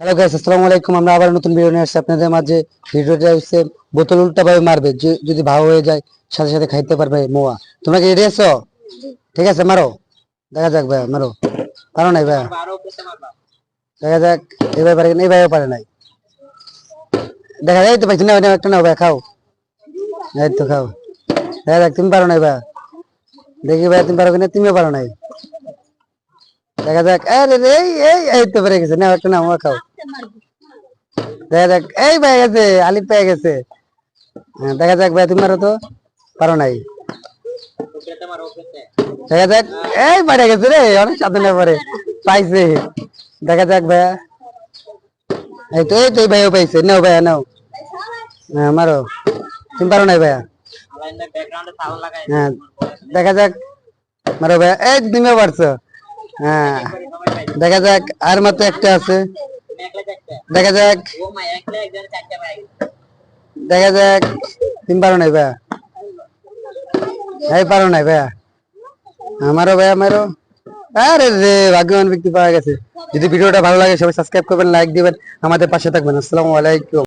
Hello guys, আসসালামু আলাইকুম। আমরা আবার নতুন ভিডিও নিয়ে আসছি আপনাদের মাঝে। ভিডিওটা হচ্ছে বোতল উল্টা ভাবে মারবে, যদি ভাও হয়ে যায় সাথে সাথে খাইতে পারবে মোয়া। তোমরা কি রেডি আছো? ঠিক আছে, মারো। দেখা যাক ভাই, মারো। পারো নাই ভাই? দেখা যাক। এবার পারে, এই ভাইও পারে নাই। দেখা যায় তো পাইছি না, একটা নাও ভাই, খাও। এই তো খাও। দেখা যাক, তুমি পারো নাই ভাই। দেখি ভাই তুমি পারো কিনা। তুমিও পারো নাই। দেখা যাক। আরে রে, এই এই তো পেরে গেছে। নাও একটা, নাও খাও। দেখা যাক। এই পেয়ে গেছে, আলিফ পেয়ে গেছে। দেখা যাক ভাই, তুমি মারো তো। পারো নাই। দেখা যাক। এই পারে গেছে রে, অনেক সাধনা পরে পাইছে। দেখা যাক ভাইয়া। এই তো এই ভাইও পাইছে। নাও ভাইয়া, নাও। হ্যাঁ, মারো। তুমি পারো নাই ভাইয়া। হ্যাঁ, দেখা যাক। মারো ভাইয়া। এই তুমিও পারছো। হ্যাঁ, দেখা যাক। আর মাত্র একটা আছে। দেখা যাক। দেখা যাক। তুমি পারো নাই ভাইয়া। এই পারো নাই ভাইয়া। আমারও ভাইয়া, মারো। আরে রে, ভাগ্যবান ব্যক্তি পাওয়া গেছে। যদি ভিডিওটা ভালো লাগে সবাই সাবস্ক্রাইব করবেন, লাইক দিবেন, আমাদের পাশে থাকবেন। আসসালামু আলাইকুম।